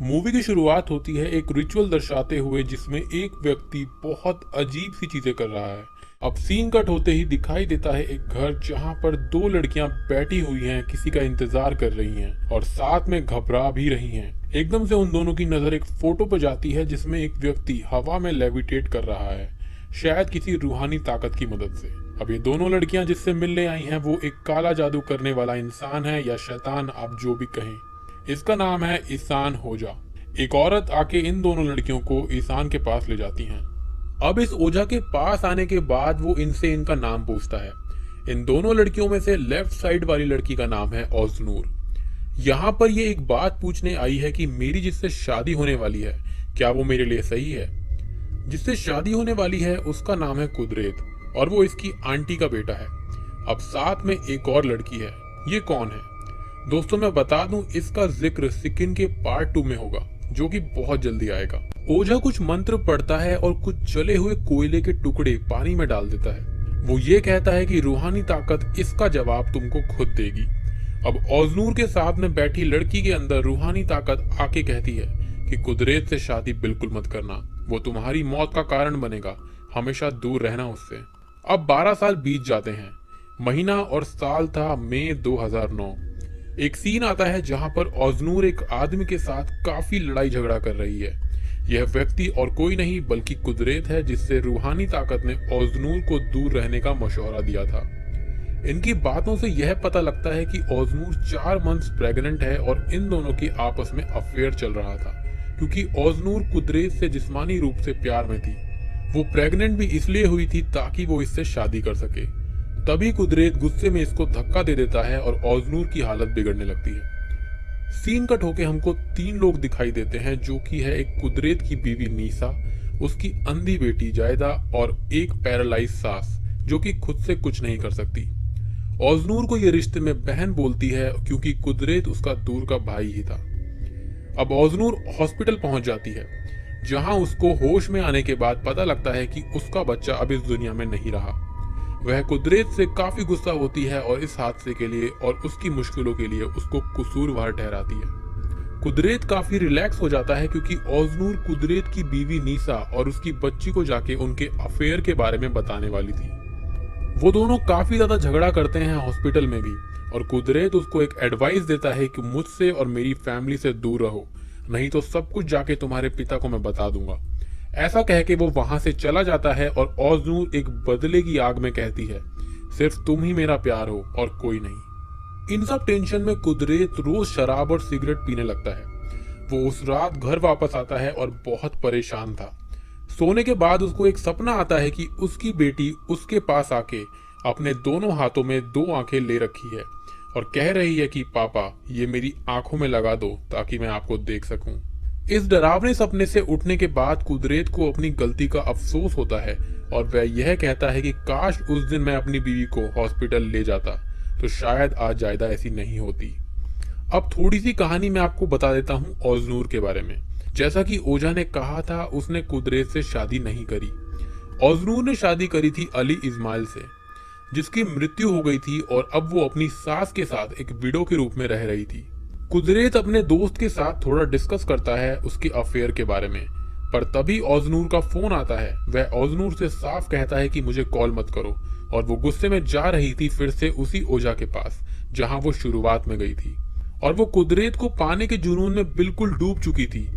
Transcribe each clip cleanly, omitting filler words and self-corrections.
Movie की शुरुआत होती है एक रिचुअल दर्शाते हुए जिसमें एक व्यक्ति बहुत अजीब सी चीजें कर रहा है। अब सीन कट होते ही दिखाई देता है एक घर जहां पर दो लड़कियां बैठी हुई हैं, किसी का इंतजार कर रही हैं और साथ में घबरा भी रही हैं। एकदम से उन दोनों की नजर एक फोटो पर जाती है जिसमें एक व्यक्ति हवा में लेविटेट कर रहा है, शायद किसी रूहानी ताकत की मदद से। अब ये दोनों लड़कियां जिससे मिलने आई हैं वो एक काला जादू करने वाला इंसान है या शैतान, आप जो भी कहें। इसका नाम है ईसान होजा। एक औरत आके इन दोनों लड़कियों को ईसान के पास ले जाती हैं। अब इस ओझा के पास आने के बाद वो इनसे इनका नाम पूछता है। इन दोनों लड़कियों में से लेफ्ट साइड वाली लड़की का नाम है ओजनूर। यहाँ पर ये एक बात पूछने आई है कि मेरी जिससे शादी होने वाली है, क्या वो मेरे लिए सही है। जिससे शादी होने वाली है उसका नाम है कुदरत और वो इसकी आंटी का बेटा है। अब साथ में एक और लड़की है। ये कौन है दोस्तों, मैं बता दूं, इसका जिक्र सिकिन के पार्ट 2 में होगा जो कि बहुत जल्दी आएगा। ओझा कुछ मंत्र पढ़ता है और कुछ जले हुए कोयले के टुकड़े पानी में डाल देता है। वो ये कहता है कि रूहानी ताकत इसका जवाब तुमको खुद देगी। अब ओजनूर के साथ में बैठी लड़की के अंदर रूहानी ताकत आके कहती है कि कुदरत से शादी बिल्कुल मत करना, वो तुम्हारी मौत का कारण बनेगा, हमेशा दूर रहना उससे। अब 12 साल बीत जाते हैं। महीना और साल था मई 2009। एक सीन आता है जहां पर ओजनूर एक आदमी के साथ काफी लड़ाई झगड़ा कर रही है। यह व्यक्ति और कोई नहीं बल्कि कुदरत है जिससे रूहानी ताकत ने ओजनूर को दूर रहने का मशवरा दिया था। इनकी बातों से यह पता लगता है कि ओजनूर 4 मंथ्स प्रेग्नेंट है और इन दोनों की आपस में अफेयर चल रहा था क्योंकि ओजनूर कुदरत से जिस्मानी रूप से प्यार में थी। वो प्रेग्नेंट भी इसलिए हुई थी ताकि वो इससे शादी कर सके। तभी कुदरत गुस्से में इसको धक्का दे देता है और ओजनूर की हालत बिगड़ने लगती है। सीन कट होके हमको 3 लोग दिखाई देते हैं जो कि है एक कुदरत की बीवी नीसा, उसकी अंधी बेटी जायदा और एक पैरालाइज सास जो कि खुद से कुछ नहीं कर सकती। ओजनूर को ये रिश्ते में बहन बोलती है क्योंकि कुदरत उसका दूर का भाई ही था। अब ओजनूर हॉस्पिटल पहुंच जाती है जहां उसको होश में आने के बाद पता लगता है कि उसका बच्चा अब इस दुनिया में नहीं रहा। वह कुदरत से काफी गुस्सा होती है और इस हादसे के लिए और उसकी मुश्किलों के लिए उसको कसूरवार ठहराती है। कुदरत काफी रिलैक्स हो जाता है क्योंकि ओजनूर कुदरत की बीवी नीसा और उसकी बच्ची को जाके उनके अफेयर के बारे में बताने वाली थी। वो दोनों काफी ज्यादा झगड़ा करते हैं हॉस्पिटल में भी और कुदरत उसको एक एडवाइस देता है कि मुझसे और मेरी फैमिली से दूर रहो, नहीं तो सब कुछ जाके तुम्हारे पिता को मैं बता दूंगा। ऐसा कह के वो वहां से चला जाता है और ओजनूर एक बदले की आग में कहती है, सिर्फ तुम ही मेरा प्यार हो और कोई नहीं। इन सब टेंशन में कुदरत रोज शराब और सिगरेट पीने लगता है। वो उस रात घर वापस आता है और बहुत परेशान था। सोने के बाद उसको एक सपना आता है कि उसकी बेटी उसके पास आके अपने दोनों हाथों में 2 आंखें ले रखी है और कह रही है कि पापा ये मेरी आंखों में लगा दो ताकि मैं आपको देख सकूं। इस डरावने सपने से उठने के बाद कुदरत को अपनी गलती का अफसोस होता है और वह यह कहता है कि काश उस दिन मैं अपनी बीवी को हॉस्पिटल ले जाता तो शायद आज जायदा ऐसी नहीं होती। अब थोड़ी सी कहानी मैं आपको बता देता हूँ ओजनूर के बारे में। जैसा कि ओझा ने कहा था, उसने कुदरत से शादी नहीं करी। ओजनूर ने शादी करी थी अली इस्माइल से, जिसकी मृत्यु हो गई थी और अब वो अपनी सास के साथ एक विडो के रूप में रह रही थी। कुदरत अपने दोस्त के साथ थोड़ा डिस्कस करता है उसके अफेयर के बारे में, पर तभी ओजनूर का फोन आता है। वह ओजनूर से साफ कहता है कि मुझे कॉल मत करो और वो गुस्से में जा रही थी फिर से उसी ओझा के पास जहां वो शुरुआत में गई थी और वो कुदरत को पाने के जुनून में बिल्कुल डूब चुकी थी।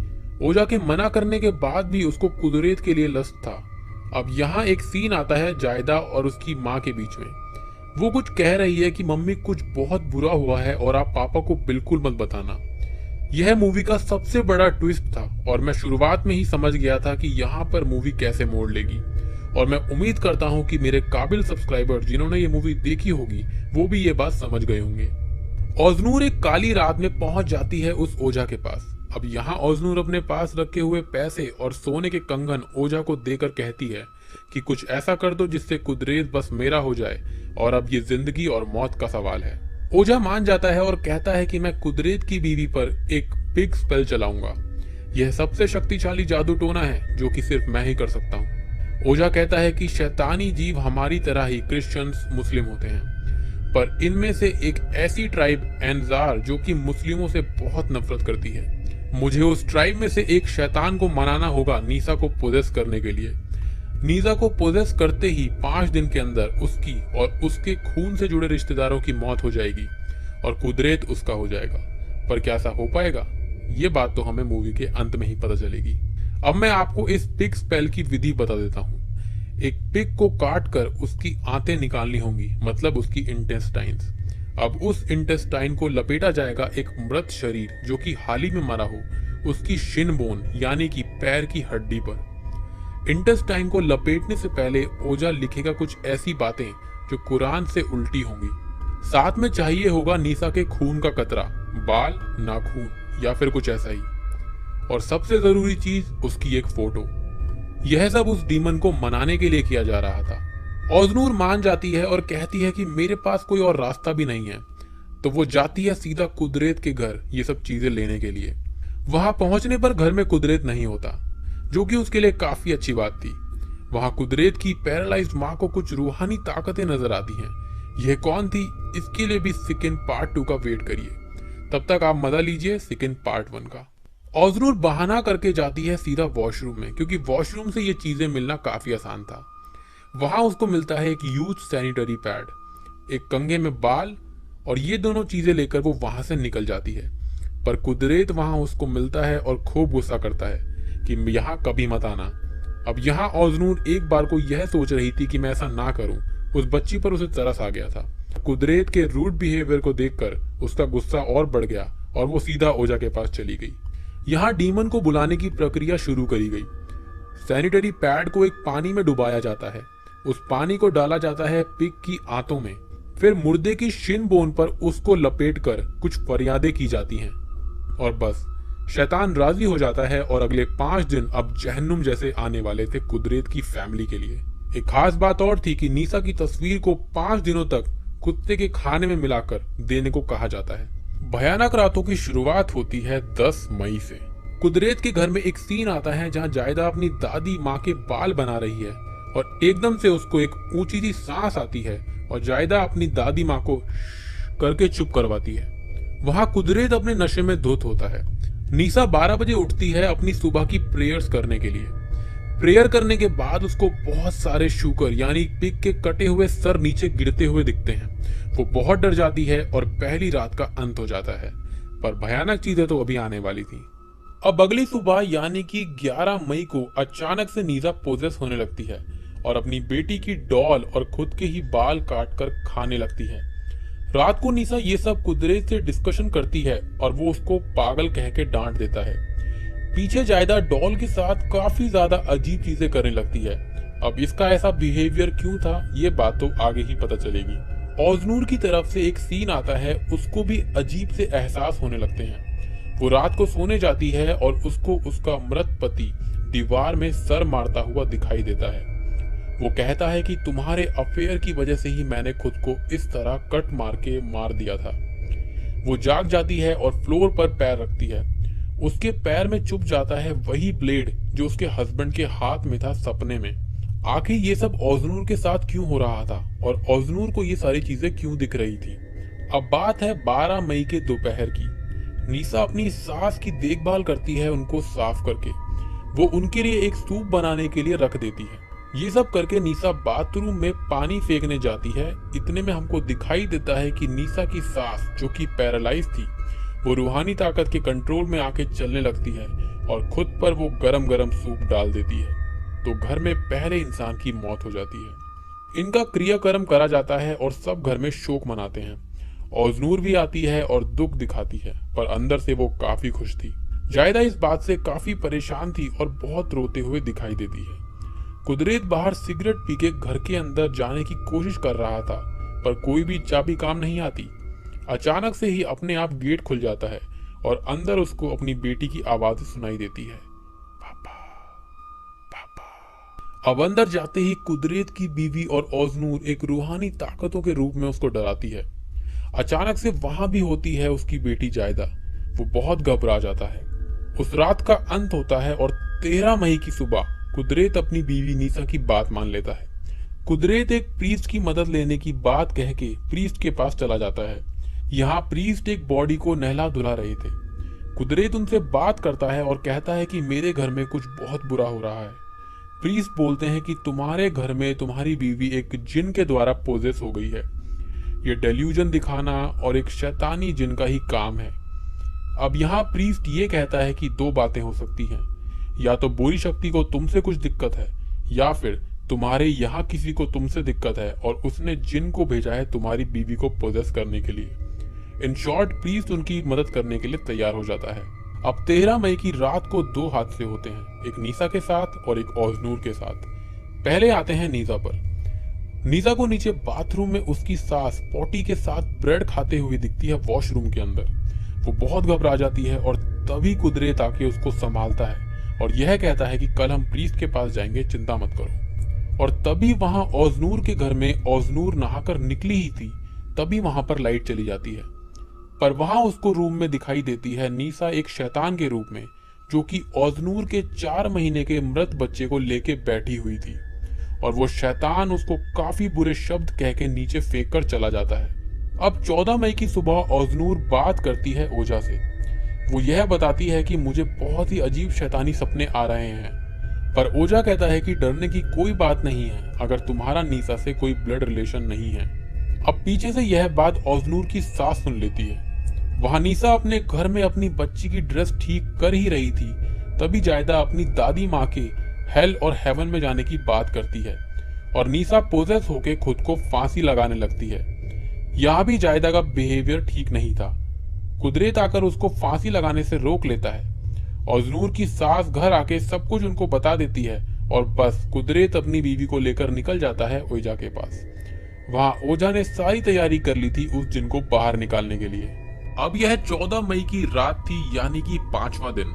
ओझा के मना करने के बाद भी उसको कुदरत के लिए लस्ट था। अब यहाँ एक सीन आता है जायदा और उसकी माँ के बीच में। वो कुछ कह रही है कि मम्मी कुछ बहुत बुरा हुआ है और आप पापा को बिल्कुल मत बताना। यह मूवी का सबसे बड़ा ट्विस्ट था और मैं शुरुआत में ही समझ गया था कि यहाँ पर मूवी कैसे मोड़ लेगी और मैं उम्मीद करता हूँ कि मेरे काबिल सब्सक्राइबर जिन्होंने ये मूवी देखी होगी वो भी ये बात समझ गए होंगे। ओजनूर एक काली रात में पहुंच जाती है उस ओझा के पास। अब यहाँ ओजनूर अपने पास रखे हुए पैसे और सोने के कंगन ओझा को देकर कहती है कि कुछ ऐसा कर दो जिससे कुदरत बस मेरा हो जाए और अब ये जिंदगी और मौत का सवाल है। ओझा मान जाता है और कहता है कि मैं कुदरत की बीवी पर एक बिग स्पेल चलाऊंगा। यह सबसे शक्तिशाली जादू टोना है जो कि सिर्फ मैं ही कर सकता हूँ। ओझा कहता है कि शैतानी जीव हमारी तरह ही क्रिश्चियंस मुस्लिम होते हैं, पर इनमें से एक ऐसी ट्राइब एनजार जो कि मुस्लिमों से बहुत नफरत करती है, मुझे उस ट्राइब में से एक शैतान को मनाना होगा नीसा को पोजेस करने के लिए। नीसा को पोजेस करते ही 5 दिन के अंदर उसकी और उसके खून से जुड़े रिश्तेदारों की मौत हो जाएगी और कुदरत उसका हो जाएगा। पर क्या ऐसा हो पाएगा? ये बात तो हमें मूवी के अंत में ही पता चलेगी। अब मैं आपको इस पिग स्पेल की विधि बता देता हूँ। एक पिग को काट कर उसकी आंतें निकालनी होंगी, मतलब उसकी इंटेस्टाइन्स। अब उस इंटेस्टाइन को लपेटा जाएगा एक मृत शरीर जो कि हाल ही में मरा हो, उसकी शिन बोन यानी कि पैर की हड्डी पर। इंटेस्टाइन को लपेटने से पहले ओजा लिखेगा कुछ ऐसी बातें जो कुरान से उल्टी होंगी। साथ में चाहिए होगा नीसा के खून का कतरा, बाल, नाखून या फिर कुछ ऐसा ही। और सबसे जरूरी चीज उसकी एक फोटो। यह सब उस डीमन को मनाने के लिए किया जा रहा था। ओजनूर मान जाती है और कहती है कि मेरे पास कोई और रास्ता भी नहीं है। तो वो जाती है सीधा कुदरत के घर ये सब चीजें लेने के लिए। वहां पहुंचने पर घर में कुदरत नहीं होता, जो कि उसके लिए काफी अच्छी बात थी। वहां कुदरत की पैरालाइज्ड माँ को कुछ रूहानी ताकतें नजर आती हैं। यह कौन थी, इसके लिए भी सेकंड पार्ट 2 का वेट करिए। तब तक आप मजा लीजिए सेकंड पार्ट 1 का। ओजनूर बहाना करके जाती है सीधा वॉशरूम में, क्योंकि वॉशरूम से ये चीजें मिलना काफी आसान था। वहां उसको मिलता है एक यूज सैनिटरी पैड, एक कंघे में बाल, और ये दोनों चीजें लेकर वो वहां से निकल जाती है। पर कुदरत वहां उसको मिलता है और खूब गुस्सा करता है कि यहाँ कभी मत आना। अब यहाँ ओजनूर एक बार को यह सोच रही थी कि मैं ऐसा ना करूं। उस बच्ची पर उसे तरस आ गया था। कुदरत के रूड बिहेवियर को देखकर उसका गुस्सा और बढ़ गया और वो सीधा ओजा के पास चली गई। यहाँ डीमन को बुलाने की प्रक्रिया शुरू करी गई। सैनिटरी पैड को एक पानी में डुबाया जाता है। उस पानी को डाला जाता है पिग की आंतों में। फिर मुर्दे की शिन बोन पर उसको लपेटकर कुछ फरियादें की जाती हैं और बस शैतान राजी हो जाता है। और अगले 5 दिन अब जहन्नुम जैसे आने वाले थे कुदरत की फैमिली के लिए। एक खास बात और थी कि नीसा की तस्वीर को 5 दिनों तक कुत्ते के खाने में मिलाकर देने को कहा जाता है। भयानक रातों की शुरुआत होती है 10 मई से। कुदरत के घर में एक सीन आता है जहां जायदा अपनी दादी माँ के बाल बना रही है और एकदम से उसको एक ऊंची सी सांस आती है और जायदा अपनी दादी माँ को करके चुप करवाती है। वहां कुदरत अपने नशे में धुत होता है। नीसा 12 बजे उठती है अपनी सुबह की प्रेयर्स करने के लिए। प्रेयर करने के बाद उसको बहुत सारे शूकर यानी पिग के कटे हुए सर नीचे गिरते हुए दिखते हैं। वो बहुत डर जाती है और पहली रात का अंत हो जाता है। पर भयानक चीजें तो अभी आने वाली थी। अब अगली सुबह यानी कि 11 मई को अचानक से नीसा पोजेस होने लगती है और अपनी बेटी की डॉल और खुद के ही बाल काटकर खाने लगती है। रात को नीसा ये सब कुदरत से डिस्कशन करती है और वो उसको पागल कह के डांट देता है। पीछे जायदा डॉल के साथ काफी ज्यादा अजीब चीजें करने लगती है। अब इसका ऐसा बिहेवियर क्यों था, ये बात तो आगे ही पता चलेगी। ओजनूर की तरफ से एक सीन आता है, उसको भी अजीब से एहसास होने लगते हैं। वो रात को सोने जाती है और उसको उसका मृत पति दीवार में सर मारता हुआ दिखाई देता है। वो कहता है कि तुम्हारे अफेयर की वजह से ही मैंने खुद को इस तरह कट मार के मार दिया था। वो जाग जाती है और फ्लोर पर पैर रखती है। उसके पैर में चुभ जाता है वही ब्लेड जो उसके हस्बैंड के हाथ में था सपने में। आखिर ये सब ओजनूर के साथ क्यों हो रहा था और ओजनूर को ये सारी चीजें क्यों दिख रही थी। अब बात है 12 मई के दोपहर की। नीसा अपनी सास की देखभाल करती है, उनको साफ करके। वो उनके लिए एक सूप बनाने के लिए रख देती है। ये सब करके नीसा बाथरूम में पानी फेंकने जाती है। इतने में हमको दिखाई देता है कि नीसा की सास जो कि पैरालाइज थी, वो रूहानी ताकत के कंट्रोल में आके चलने लगती है और खुद पर वो गरम गरम सूप डाल देती है। तो घर में पहले इंसान की मौत हो जाती है। इनका क्रियाक्रम करा जाता है और सब घर में शोक मनाते हैं। ओजनूर भी आती है और दुख दिखाती है, पर अंदर से वो काफी खुश थी। जायदा इस बात से काफी परेशान थी और बहुत रोते हुए दिखाई देती है। कुदरत बाहर सिगरेट पी के घर के अंदर जाने की कोशिश कर रहा था, पर कोई भी चाबी काम नहीं आती। अचानक से ही अपने आप गेट खुल जाता है और अंदर उसको अपनी बेटी की आवाज सुनाई देती है, पापा पापा। अब अंदर जाते ही कुदरत की बीवी और ओजनूर एक रूहानी ताकतों के रूप में उसको डराती है। अचानक से वहां भी होती है उसकी बेटी जायदा। वो बहुत घबरा जाता है। उस रात का अंत होता है और 13 मई की सुबह कुदरत अपनी बीवी नीसा की बात मान लेता है। कुदरत एक प्रीस्ट की मदद लेने की बात कह के प्रीस्ट के पास चला जाता है। यहाँ प्रीस्ट एक बॉडी को नहला धुला रहे थे। कुदरत उनसे बात करता है और कहता है कि मेरे घर में कुछ बहुत बुरा हो रहा है। प्रीस्ट बोलते हैं कि तुम्हारे घर में तुम्हारी बीवी एक जिन के द्वारा पोजेस हो गई है। ये डेल्यूजन दिखाना और एक शैतानी जिन का ही काम है। अब यहाँ प्रीस्ट ये कहता है कि दो बातें हो सकती हैं, या तो बुरी शक्ति को तुमसे कुछ दिक्कत है, या फिर तुम्हारे यहाँ किसी को तुमसे दिक्कत है और उसने जिन को भेजा है तुम्हारी बीवी को पोजेस करने के लिए। इन शॉर्ट, प्रीस्ट उनकी मदद करने के लिए तैयार हो जाता है। अब 13 मई की रात को दो हादसे होते हैं, एक नीसा के साथ और एक ओजनूर के साथ। पहले आते हैं नीसा पर। नीसा को नीचे बाथरूम में उसकी सास पॉटी के साथ ब्रेड खाते हुए दिखती है वॉशरूम के अंदर। वो बहुत घबरा जाती है और तभी कुदरत आके उसको संभालता है और यह कहता है कि कल हम प्रीस्ट के पास जाएंगे, चिंता मत करो। और तभी वहां ओजनूर के घर में ओजनूर नहाकर निकली ही थी, तभी वहां पर लाइट चली जाती है। पर वहां उसको रूम में दिखाई देती है नीसा एक शैतान के रूप में, जो कि ओजनूर के 4 महीने के मृत बच्चे को लेके बैठी हुई थी। और वो शैतान उसको काफी बुरे शब्द कह के नीचे फेंक कर चला जाता है। अब 14 मई की सुबह ओजनूर बात करती है ओजा से। वो यह बताती है कि मुझे बहुत ही अजीब शैतानी सपने आ रहे हैं, पर ओजा कहता है कि डरने की कोई बात नहीं है अगर तुम्हारा नीसा से कोई ब्लड रिलेशन नहीं है। अब पीछे से यह बात ओजनूर की सास सुन लेती है। वहां नीसा अपने घर में अपनी बच्ची की ड्रेस ठीक कर ही रही थी, तभी जायदा अपनी दादी माँ के हेल और हेवन में जाने की बात करती है और नीसा पोजेस होके खुद को फांसी लगाने लगती है। यहाँ भी जायदा का बिहेवियर ठीक नहीं था। कुदरत आकर उसको फांसी लगाने से रोक लेता है। ओजनूर की सास घर आके सब कुछ उनको बता देती है और बस कुदरत अपनी बीवी को लेकर निकल जाता है ओजा के पास। वहां ओजा ने सारी तैयारी कर ली थी उस जिन को बाहर निकालने के लिए। अब यह 14 मई की रात थी, यानी कि 5वां दिन।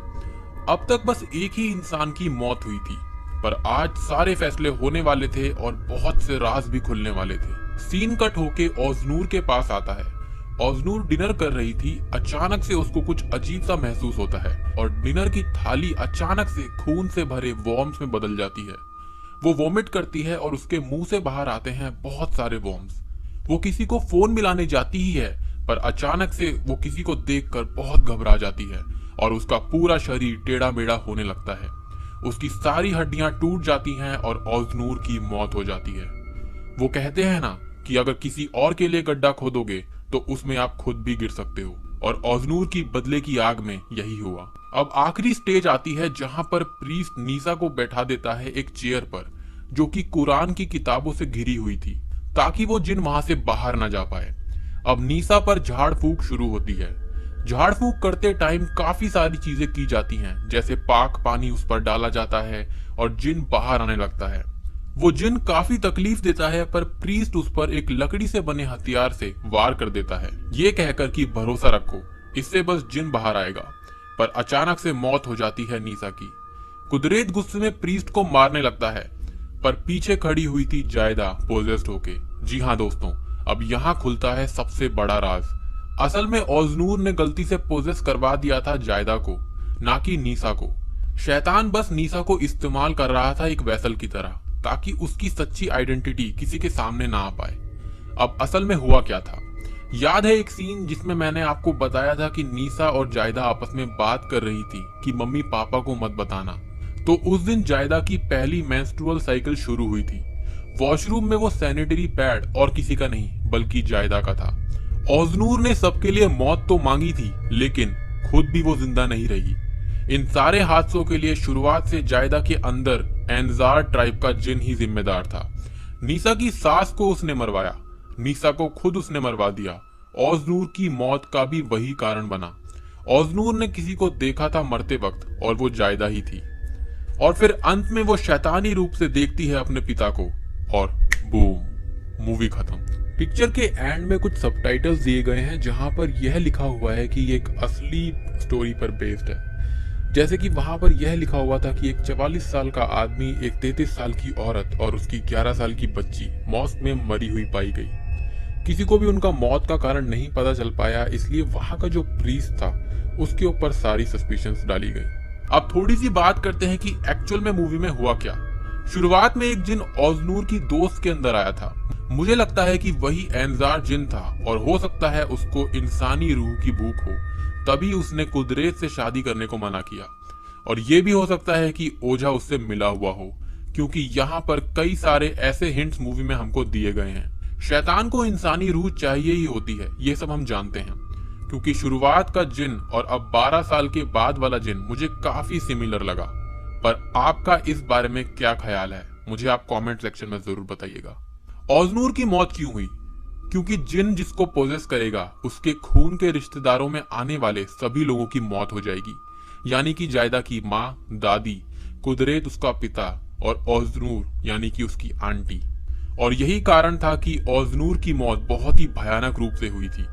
अब तक बस एक ही इंसान की मौत हुई थी, पर आज सारे फैसले होने वाले थे और बहुत से राज भी खुलने वाले थे। सीन कट होके ओजनूर के पास आता है। ओजनूर डिनर कर रही थी, अचानक से उसको कुछ अजीब सा महसूस होता है और डिनर की थाली अचानक से खून से भरे वॉर्म्स में बदल जाती है। वो वोमिट करती है और उसके मुंह से बाहर आते हैं बहुत सारे वॉर्म्स। वो किसी को फोन मिलाने जाती ही है, पर अचानक से वो किसी को देखकर बहुत घबरा जाती है और उसका पूरा शरीर टेढ़ा मेढ़ा होने लगता है। उसकी सारी हड्डियां टूट जाती हैं और ओजनूर की मौत हो जाती है। वो कहते हैं ना कि अगर किसी और के लिए गड्ढा खोदोगे तो उसमें आप खुद भी गिर सकते हो, और ओजनूर की बदले की आग में यही हुआ। अब आखिरी स्टेज आती है जहां पर प्रीस्ट नीसा को बैठा देता है एक चेयर पर, जो कि कुरान की किताबों से घिरी हुई थी, ताकि वो जिन वहां से बाहर ना जा पाए। अब नीसा पर झाड़ फूक शुरू होती है। झाड़ फूक करते टाइम काफी सारी चीजें की जाती हैं, जैसे पाक पानी उस पर डाला जाता है और जिन बाहर आने लगता है। वो जिन काफी तकलीफ देता है, पर प्रीस्ट उस पर एक लकड़ी से बने हथियार से वार कर देता है, ये कहकर कि भरोसा रखो, इससे बस जिन बाहर आएगा। पर अचानक से मौत हो जाती है नीसा की। कुदरत गुस्से में प्रीस्ट को मारने लगता है, पर पीछे खड़ी हुई थी जायदा पोजेस्ड होके। जी हाँ दोस्तों, अब यहाँ खुलता है सबसे बड़ा राज। असल में ओजनूर ने गलती से पोजेस करवा दिया था जायदा को, ना कि नीसा को। शैतान बस नीसा को इस्तेमाल कर रहा था एक वेसल की तरह, ताकि उसकी सच्ची आइडेंटिटी किसी के सामने ना आ पाए। अब असल में हुआ क्या था? याद है एक सीन जिसमें मैंने आपको बताया था कि नीसा और जायदा आपस में बात कर रही थी कि मम्मी पापा को मत बताना। तो उस दिन जायदा की पहली मेंस्ट्रुअल साइकिल शुरू हुई थी। वॉशरूम में वो सैनिटरी पैड और किसी का नहीं बल्कि जायदा का था। ओजनूर ने सबके लिए मौत तो मांगी थी, लेकिन खुद भी वो जिंदा नहीं रही। इन सारे हादसों के लिए शुरुआत से जायदा के अंदर एनजार ट्राइब का जिन ही जिम्मेदार था। नीसा की सास को उसने मरवाया, नीसा को खुद उसने मरवा दिया। ओजनूर की मौत का भी वही कारण बना। ओजनूर ने किसी को देखा था मरते वक्त और वो जायदा ही थी। और फिर अंत में वो शैतानी रूप से देखती है अपने पिता को और बूम, मूवी खत्म। पिक्चर के एंड में कुछ सबटाइटल्स दिए गए हैं जहां पर यह लिखा हुआ है कि ये एक असली स्टोरी पर बेस्ड है। जैसे कि वहां पर यह लिखा हुआ था कि एक 44 साल का आदमी, एक 33 साल की औरत और उसकी 11 साल की बच्ची मॉस्क में मरी हुई पाई गई। किसी को भी उनका मौत का कारण नहीं पता चल पाया, इसलिए वहां का जो प्रीस्ट था उसके ऊपर सारी सस्पिशंस डाली गई। अब थोड़ी सी बात करते हैं कि एक्चुअल में मूवी में हुआ क्या। शुरुआत में एक जिन ओजनूर की दोस्त के अंदर आया था। मुझे लगता है कि वही एनजार जिन था और हो सकता है उसको इंसानी रूह की भूख हो, तभी उसने कुदरत से शादी करने को मना किया। और ये भी हो सकता है कि ओझा उससे मिला हुआ हो, क्योंकि यहाँ पर कई सारे ऐसे हिंट्स मूवी में हमको दिए गए हैं। शैतान को इंसानी रूह चाहिए ही होती है, ये सब हम जानते हैं, क्योंकि शुरुआत का जिन और अब 12 साल के बाद वाला जिन मुझे काफी सिमिलर लगा। पर आपका इस बारे में क्या ख्याल है, मुझे आप कमेंट सेक्शन में जरूर बताइएगा। ओजनूर की मौत क्यों हुई? क्योंकि जिन जिसको पोजेस करेगा उसके खून के रिश्तेदारों में आने वाले सभी लोगों की मौत हो जाएगी, यानी कि जायदा की माँ, दादी, कुदरत उसका पिता और ओजनूर यानी कि उसकी आंटी। और यही कारण था कि ओजनूर की मौत बहुत ही भयानक रूप से हुई थी।